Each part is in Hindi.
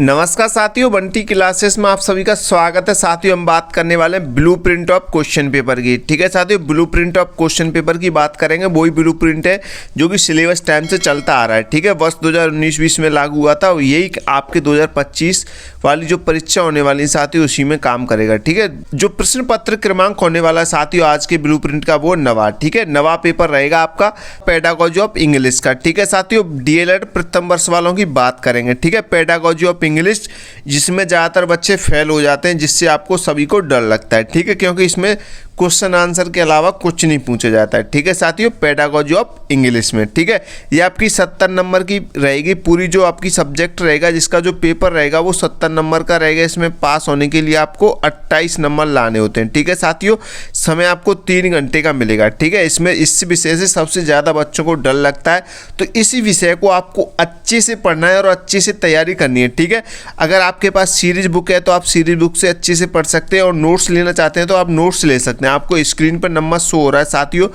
नमस्कार साथियों, बंटी क्लासेस में आप सभी का स्वागत है। साथियों, हम बात करने वाले हैं ब्लूप्रिंट ऑफ क्वेश्चन पेपर की। ठीक है साथियों, ब्लूप्रिंट ऑफ क्वेश्चन पेपर की बात करेंगे। वही ब्लूप्रिंट है जो कि सिलेबस टाइम से चलता आ रहा है। ठीक है, वर्ष 2019-20 में लागू हुआ था, यही आपके 2025 वाली जो परीक्षा होने वाली है साथियों, उसी में काम करेगा। ठीक है, जो प्रश्न पत्र क्रमांक होने वाला है साथियों आज के ब्लूप्रिंट का, वो नवा, ठीक है, नवा पेपर रहेगा आपका पेडागोजी ऑफ इंग्लिश का। ठीक है साथियों, डीएलएड प्रथम वर्ष वालों की बात करेंगे। ठीक है, पेडागोजी ऑफ इंग्लिश, जिसमें ज़्यादातर बच्चे फेल हो जाते हैं, जिससे आपको सभी को डर लगता है। ठीक है, क्योंकि इसमें क्वेश्चन आंसर के अलावा कुछ नहीं पूछा जाता है। ठीक है साथियों, पेडागोजी ऑफ इंग्लिश में। ठीक है, ये आपकी 70 नंबर की रहेगी। पूरी जो आपकी सब्जेक्ट रहेगा, जिसका जो पेपर रहेगा वो 70 नंबर का रहेगा। इसमें पास होने के लिए आपको 28 नंबर लाने होते हैं। ठीक है साथियों, समय आपको 3 घंटे का मिलेगा। ठीक है, इसमें इस विषय से सबसे ज़्यादा बच्चों को डर लगता है, तो इसी विषय को आपको अच्छे से पढ़ना है और अच्छे से तैयारी करनी है। ठीक है, अगर आपके पास सीरीज बुक है तो आप सीरीज बुक से अच्छे से पढ़ सकते हैं, और नोट्स लेना चाहते हैं तो आप नोट्स ले सकते हैं। आपको स्क्रीन पर नंबर शो हो रहा है साथियों,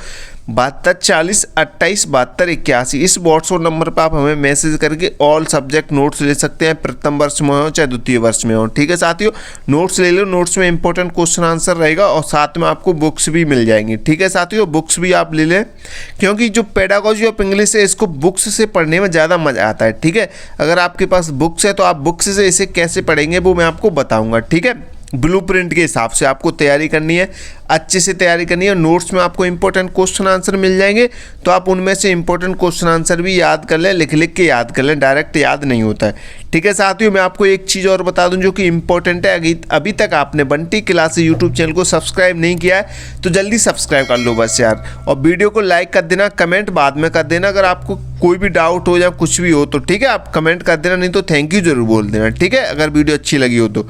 7240287281। इस व्हाट्सएप नंबर पर आप हमें मैसेज करके ऑल सब्जेक्ट नोट्स ले सकते हैं, प्रथम वर्ष में हो चाहे द्वितीय वर्ष में हो। ठीक है साथियों, नोट्स ले लो, नोट्स में इंपॉर्टेंट क्वेश्चन आंसर रहेगा और साथ में आपको बुक्स भी मिल जाएंगी। ठीक है साथियों, बुक्स भी आप ले लें, क्योंकि जो पेडागोजी ऑफ इंग्लिश है इसको बुक्स से पढ़ने में ज़्यादा मजा आता है। ठीक है, अगर आपके पास बुक्स है तो आप बुक्स से इसे कैसे पढ़ेंगे वो मैं आपको बताऊँगा। ठीक है, ब्लूप्रिंट के हिसाब से आपको तैयारी करनी है, अच्छे से तैयारी करनी है। नोट्स में आपको इंपॉर्टेंट क्वेश्चन आंसर मिल जाएंगे, तो आप उनमें से इंपॉर्टेंट क्वेश्चन आंसर भी याद कर लें, लिख लिख के याद कर लें, डायरेक्ट याद नहीं होता है। ठीक है साथियों, मैं आपको एक चीज़ और बता दूं जो कि इंपॉर्टेंट है। अभी तक आपने बंटी क्लासेस यूट्यूब चैनल को सब्सक्राइब नहीं किया है तो जल्दी सब्सक्राइब कर लो बस यार, और वीडियो को लाइक कर देना, कमेंट बाद में कर देना। अगर आपको कोई भी डाउट हो या कुछ भी हो तो ठीक है, आप कमेंट कर देना, नहीं तो थैंक यू जरूर बोल देना। ठीक है, अगर वीडियो अच्छी लगी हो तो।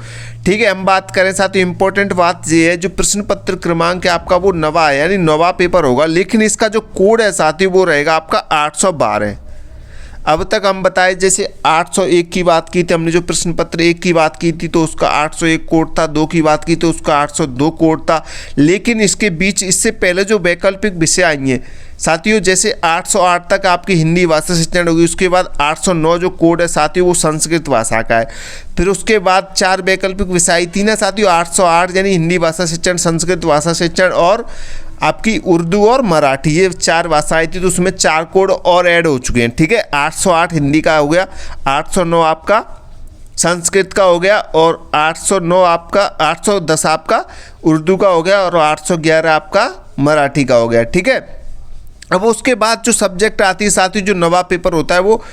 ठीक है, हम बात करें साथियों, इंपॉर्टेंट बात ये है, जो प्रश्न पत्र क्रमांक है आपका वो नवा है, यानी नवा पेपर होगा, लेकिन इसका जो कोड है साथियों वो रहेगा आपका 812। अब तक हम बताए जैसे 801 की बात की थी हमने, जो प्रश्न पत्र 1 की बात की थी तो उसका 801 कोड था, 2 की बात की तो उसका 802 कोड था। लेकिन इसके बीच इससे पहले जो वैकल्पिक विषय आई हैं साथियों, जैसे 808 तक आपकी हिंदी भाषा शिक्षण होगी, उसके बाद 809 जो कोड है साथियों वो संस्कृत भाषा का है। फिर उसके बाद 4 वैकल्पिक विषय थी ना साथियों, 808 यानी हिंदी भाषा शिक्षण, संस्कृत भाषा शिक्षण और आपकी उर्दू और मराठी, ये 4 भाषाएं थी, तो उसमें 4 कोड और ऐड हो चुके हैं। ठीक है, 808 हिंदी का हो गया, 809 आपका संस्कृत का हो गया, और 809 आपका 810 आपका उर्दू का हो गया, और 811 आपका मराठी का हो गया। ठीक है, अब उसके बाद जो सब्जेक्ट आती है साथियों, जो नवा पेपर होता है वो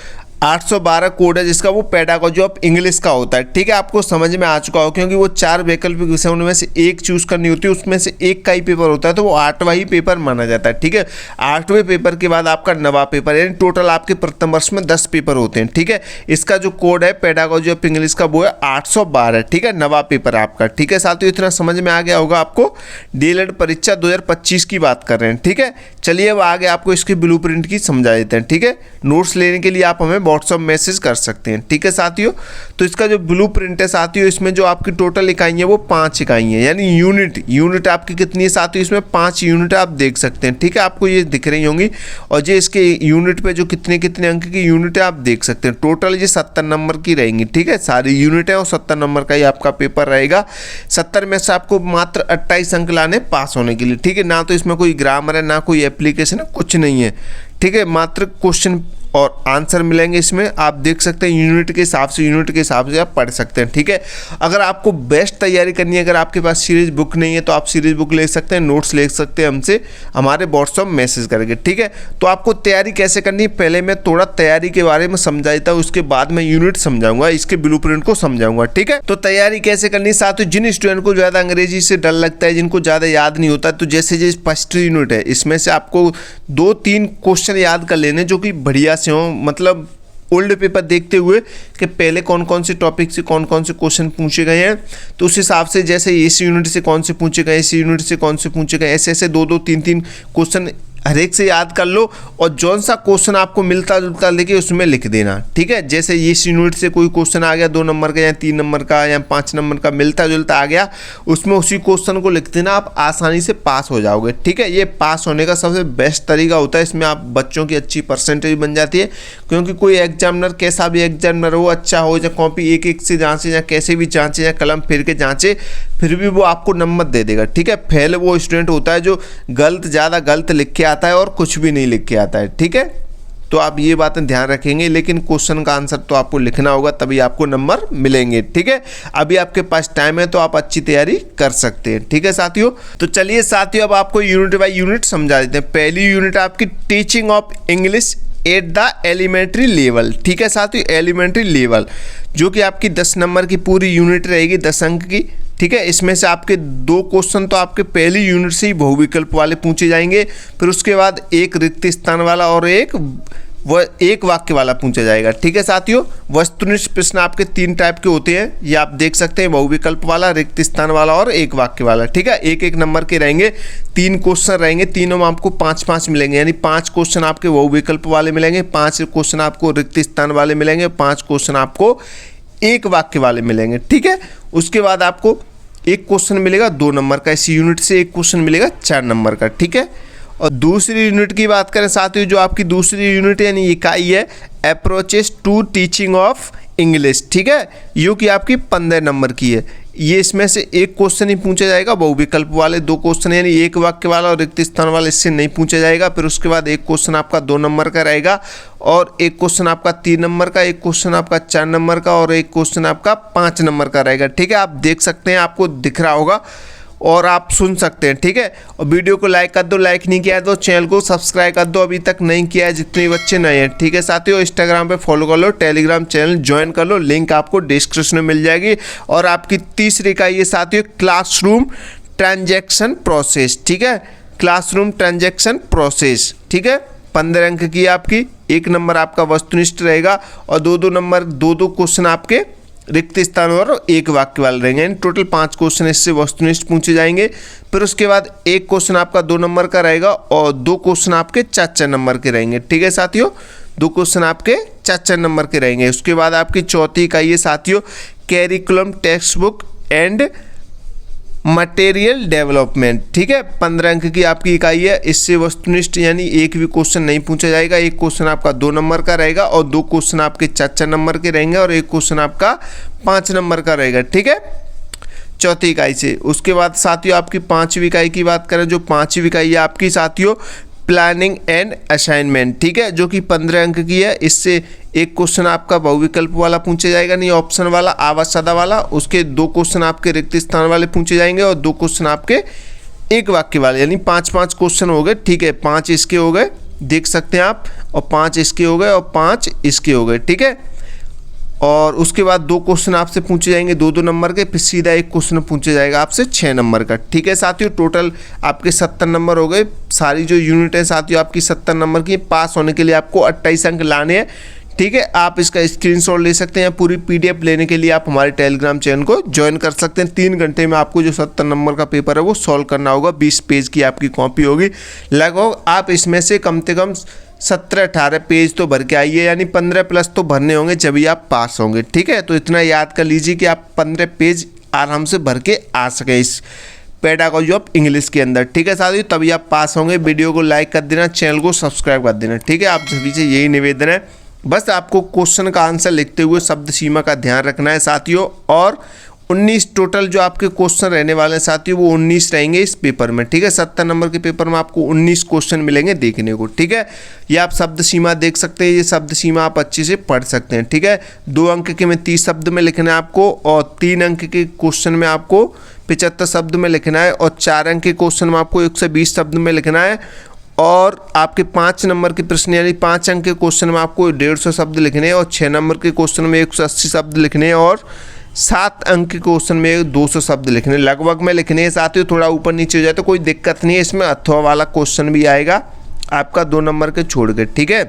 812 कोड है, जिसका वो पेडागोजी ऑफ इंग्लिश का होता है। ठीक है, आपको समझ में आ चुका हो, क्योंकि वो 4 वैकल्पिक विषय उनमें से एक चूज करनी होती है, उसमें से एक का ही पेपर होता है, तो वो 8वां ही पेपर माना जाता है। ठीक है, 8वें पेपर के बाद आपका नवा पेपर, यानी टोटल आपके प्रथम वर्ष में 10 पेपर होते हैं। ठीक है, इसका जो कोड है पेडागोजी ऑफ इंग्लिश का वो है 812। ठीक है, नवा पेपर आपका। ठीक है साथियों, इतना समझ में आ गया होगा आपको। डीएलएड परीक्षा 2025 की बात कर रहे हैं। ठीक है, चलिए अब आगे आपको इसकी ब्लूप्रिंट की समझा देते हैं। ठीक है, नोट्स लेने के लिए आप हमें व्हाट्सएप मैसेज कर सकते हैं। ठीक है साथियों, तो इसका जो ब्लूप्रिंट है साथियों, इसमें जो आपकी टोटल इकाई है वो 5 इकाई है, यानी यूनिट आपकी कितनी है साथियों, इसमें 5 यूनिट आप देख सकते हैं। ठीक है, आपको ये दिख रही होंगी, और ये इसके यूनिट पे जो कितने कितने अंक की यूनिट है आप देख सकते हैं। टोटल ये 70 नंबर की रहेंगी। ठीक है, सारी यूनिट है और 70 नंबर का ही आपका पेपर रहेगा। 70 में से आपको मात्र 28 अंक लाने पास होने के लिए। ठीक है, ना तो इसमें कोई ग्रामर है, ना कोई एप्लीकेशन है, कुछ नहीं है। ठीक है, मात्र क्वेश्चन और आंसर मिलेंगे इसमें, आप देख सकते हैं यूनिट के हिसाब से आप पढ़ सकते हैं। ठीक है, अगर आपको बेस्ट तैयारी करनी है, अगर आपके पास सीरीज बुक नहीं है तो आप सीरीज बुक ले सकते हैं, नोट्स ले सकते हैं हमसे, हमारे व्हाट्सएप मैसेज करके। ठीक है, तो आपको तैयारी कैसे करनी है, पहले मैं थोड़ा तैयारी के बारे में समझा देता हूँ, उसके बाद मैं यूनिट समझाऊंगा, इसके ब्लूप्रिंट को समझाऊंगा। ठीक है, तो तैयारी कैसे करनी है साथियों, जिन स्टूडेंट को ज़्यादा अंग्रेजी से डर लगता है, जिनको ज़्यादा याद नहीं होता, तो जैसे फर्स्ट यूनिट है, इसमें से आपको 2-3 क्वेश्चन याद कर लेने जो कि बढ़िया से हों, मतलब ओल्ड पेपर देखते हुए कि पहले कौन कौन से टॉपिक से कौन कौन से क्वेश्चन पूछे गए हैं, तो उस हिसाब से जैसे इस यूनिट से कौन से पूछे गए, इस यूनिट से कौन से पूछे गए, ऐसे ऐसे 2-2, 3-3 क्वेश्चन हर एक से याद कर लो और जौन सा क्वेश्चन आपको मिलता जुलता लेके उसमें लिख देना, ठीक है। जैसे इस यूनिट से कोई क्वेश्चन आ गया 2 नंबर का या 3 नंबर का या 5 नंबर का मिलता जुलता आ गया, उसमें उसी क्वेश्चन को लिख देना, आप आसानी से पास हो जाओगे, ठीक है। ये पास होने का सबसे बेस्ट तरीका होता है, इसमें आप बच्चों की अच्छी परसेंटेज बन जाती है, क्योंकि कोई एग्जामिनर कैसा भी एग्जामिनर हो, अच्छा हो या कॉपी एक एक से जांचे या कैसे भी जांचे या कलम फिर के जांचे, फिर भी वो आपको नंबर दे देगा, ठीक है। फेल वो स्टूडेंट होता है जो ज़्यादा गलत लिख के आता है और कुछ भी नहीं लिख के आता है, ठीक है। तो आप ये बातें ध्यान रखेंगे, लेकिन क्वेश्चन का आंसर तो आपको लिखना होगा, तभी आपको नंबर मिलेंगे, ठीक है। अभी आपके पास टाइम है तो आप अच्छी तैयारी कर सकते हैं, ठीक है साथियों। तो चलिए साथियों, अब आपको यूनिट बाय यूनिट समझा देते हैं। पहली यूनिट आपकी teaching of English at the elementary level, ठीक है साथियों। एलिमेंट्री लेवल जो कि आपकी 10 नंबर की पूरी यूनिट रहेगी, 10 अंक की, ठीक है। इसमें से आपके 2 क्वेश्चन तो आपके पहली यूनिट से ही बहुविकल्प वाले पूछे जाएंगे, फिर उसके बाद एक रिक्त स्थान वाला और एक वाक्य वाला पूछा जाएगा, ठीक है साथियों। वस्तुनिष्ठ प्रश्न आपके 3 टाइप के होते हैं, ये आप देख सकते हैं, बहुविकल्प वाला, रिक्त स्थान वाला और एक वाक्य वाला, ठीक है। एक एक नंबर के रहेंगे, 3 क्वेश्चन रहेंगे, तीनों में आपको 5-5 मिलेंगे, यानी 5 क्वेश्चन आपके बहुविकल्प वाले मिलेंगे, 5 क्वेश्चन आपको रिक्त स्थान वाले मिलेंगे, 5 क्वेश्चन आपको एक वाक्य वाले मिलेंगे, ठीक है। उसके बाद आपको एक क्वेश्चन मिलेगा 2 नंबर का, इस यूनिट से एक क्वेश्चन मिलेगा 4 नंबर का, ठीक है। और दूसरी यूनिट की बात करें साथियों, जो आपकी दूसरी यूनिट यानी इकाई है approaches to teaching of English, ठीक है। जो कि आपकी 15 नंबर की है। ये इसमें से एक क्वेश्चन ही पूछा जाएगा, बहुविकल्प वाले 2 क्वेश्चन यानी एक वाक्य वाला और रिक्त स्थान वाला, इससे नहीं पूछा जाएगा। फिर उसके बाद एक क्वेश्चन आपका 2 नंबर का रहेगा और एक क्वेश्चन आपका 3 नंबर का, एक क्वेश्चन आपका 4 नंबर का और एक क्वेश्चन आपका 5 नंबर का रहेगा, ठीक है। आप देख सकते हैं, आपको दिख रहा होगा और आप सुन सकते हैं, ठीक है। और वीडियो को लाइक कर दो, लाइक नहीं किया है तो चैनल को सब्सक्राइब कर दो, अभी तक नहीं किया है जितने बच्चे नए हैं, ठीक है साथियों। इंस्टाग्राम पे फॉलो कर लो, टेलीग्राम चैनल ज्वाइन कर लो, लिंक आपको डिस्क्रिप्शन में मिल जाएगी। और आपकी तीसरी इकाई है साथियों क्लासरूम ट्रांजैक्शन प्रोसेस, ठीक है। क्लासरूम ट्रांजैक्शन प्रोसेस, ठीक है। 15 अंक की आपकी, 1 नंबर आपका वस्तुनिष्ठ रहेगा और 2-2 नंबर 2-2 क्वेश्चन आपके रिक्त स्थान और एक वाक्य वाले रहेंगे, यानी टोटल 5 क्वेश्चन इससे वस्तुनिष्ठ पूछे जाएंगे। फिर उसके बाद एक क्वेश्चन आपका 2 नंबर का रहेगा और 2 क्वेश्चन आपके 4-4 नंबर के रहेंगे, ठीक है साथियों। 2 क्वेश्चन आपके 4-4 नंबर के रहेंगे। उसके बाद आपकी चौथी इकाई है साथियों curriculum text book and material development, ठीक है। 15 अंक की आपकी इकाई है, इससे वस्तुनिष्ठ यानी एक भी क्वेश्चन नहीं पूछा जाएगा। एक क्वेश्चन आपका 2 नंबर का रहेगा और 2 क्वेश्चन आपके 4-4 नंबर के रहेंगे और एक क्वेश्चन आपका 5 नंबर का रहेगा, ठीक है, चौथी इकाई से। उसके बाद साथियों आपकी 5वीं इकाई की बात करें, जो 5वीं इकाई है आपकी साथियों प्लानिंग एंड असाइनमेंट, ठीक है, जो कि 15 अंक की है। इससे एक क्वेश्चन आपका बहुविकल्प वाला पूछा जाएगा, नहीं ऑप्शन वाला, आवाज सादा वाला। उसके 2 क्वेश्चन आपके रिक्त स्थान वाले पूछे जाएंगे और 2 क्वेश्चन आपके एक वाक्य वाले, यानी 5-5 क्वेश्चन हो गए, ठीक है। 5 इसके हो गए, देख सकते हैं आप, और 5 इसके हो गए और 5 इसके हो गए, ठीक है। और उसके बाद 2 क्वेश्चन आपसे पूछे जाएंगे 2-2 नंबर के, फिर सीधा एक क्वेश्चन पूछा जाएगा आपसे 6 नंबर का, ठीक है साथियों। टोटल आपके 70 नंबर हो गए। सारी जो यूनिट है साथियों आपकी 70 नंबर की। पास होने के लिए आपको 28 अंक लाने हैं, ठीक है। आप इसका स्क्रीनशॉट ले सकते हैं, पूरी PDF लेने के लिए आप हमारे टेलीग्राम चैनल को ज्वाइन कर सकते हैं। 3 घंटे में आपको जो 70 नंबर का पेपर है वो सॉल्व करना होगा। 20 पेज की आपकी कॉपी होगी लगभग। आप इसमें से कम 17-18 पेज तो भर के आइए, यानी 15 प्लस तो भरने होंगे जब ही आप पास होंगे, ठीक है। तो इतना याद कर लीजिए कि आप 15 पेज आराम से भर के आ सके इस पेडागोजी ऑफ इंग्लिश के अंदर, ठीक है साथियों, तभी आप पास होंगे। वीडियो को लाइक कर देना, चैनल को सब्सक्राइब कर देना, ठीक है। आप सभी से यही निवेदन है, बस आपको क्वेश्चन का आंसर लिखते हुए शब्द सीमा का ध्यान रखना है साथियों। और 19 टोटल जो आपके क्वेश्चन रहने वाले हैं साथियों, वो 19 रहेंगे इस पेपर में, ठीक है। 70 नंबर के पेपर में आपको 19 क्वेश्चन मिलेंगे देखने को, ठीक है। ये आप शब्द सीमा देख सकते हैं, ये शब्द सीमा आप अच्छे से पढ़ सकते हैं, ठीक है। 2 अंक के में 30 शब्द में लिखना है आपको और 3 अंक के क्वेश्चन में आपको 75 शब्द में लिखना है और 4 अंक के क्वेश्चन में आपको 120 शब्द में लिखना है। और आपके 5 नंबर के प्रश्न यानी 5 अंक के क्वेश्चन में आपको 150 शब्द लिखने हैं और 6 नंबर के क्वेश्चन में 180 शब्द लिखने हैं और 7 अंक के क्वेश्चन में 200 शब्द लिखने लगभग में लिखने हैं साथियों। थोड़ा ऊपर नीचे हो जाए तो कोई दिक्कत नहीं है, इसमें अथवा वाला क्वेश्चन भी आएगा आपका 2 नंबर के छोड़ के, ठीक है।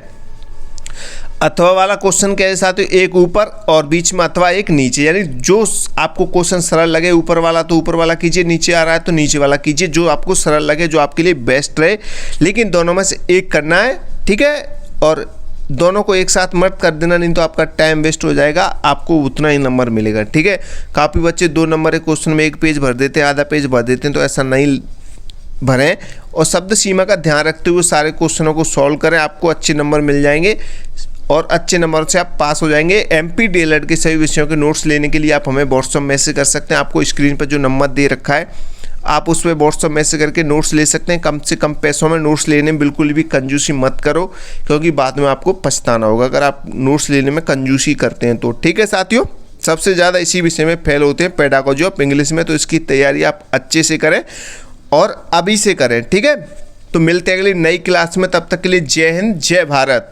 अथवा वाला क्वेश्चन के साथ एक ऊपर और बीच में अथवा एक नीचे, यानी जो आपको क्वेश्चन सरल लगे ऊपर वाला तो ऊपर वाला कीजिए, नीचे आ रहा है तो नीचे वाला कीजिए, जो आपको सरल लगे, जो आपके लिए बेस्ट रहे, लेकिन दोनों में से एक करना है, ठीक है। और दोनों को एक साथ मत कर देना, नहीं तो आपका टाइम वेस्ट हो जाएगा, आपको उतना ही नंबर मिलेगा, ठीक है। काफ़ी बच्चे 2 नंबर के क्वेश्चन में 1 पेज भर देते हैं, आधा पेज भर देते हैं, तो ऐसा नहीं भरें और शब्द सीमा का ध्यान रखते हुए सारे क्वेश्चनों को सॉल्व करें, आपको अच्छे नंबर मिल जाएंगे और अच्छे नंबर से आप पास हो जाएंगे। एमपी डीएलएड के सभी विषयों के नोट्स लेने के लिए आप हमें व्हाट्सएप मैसेज कर सकते हैं। आपको स्क्रीन पर जो नंबर दे रखा है आप उस पर व्हाट्सएप मैसेज करके नोट्स ले सकते हैं। कम से कम पैसों में नोट्स लेने में बिल्कुल भी कंजूसी मत करो, क्योंकि बाद में आपको पछताना होगा अगर आप नोट्स लेने में कंजूसी करते हैं तो, ठीक है साथियों। सबसे ज़्यादा इसी विषय में फेल होते हैं, पेडागोजी ऑफ इंग्लिश में, तो इसकी तैयारी आप अच्छे से करें और अभी से करें, ठीक है। तो मिलते हैं अगली नई क्लास में, तब तक के लिए जय हिंद, जय भारत।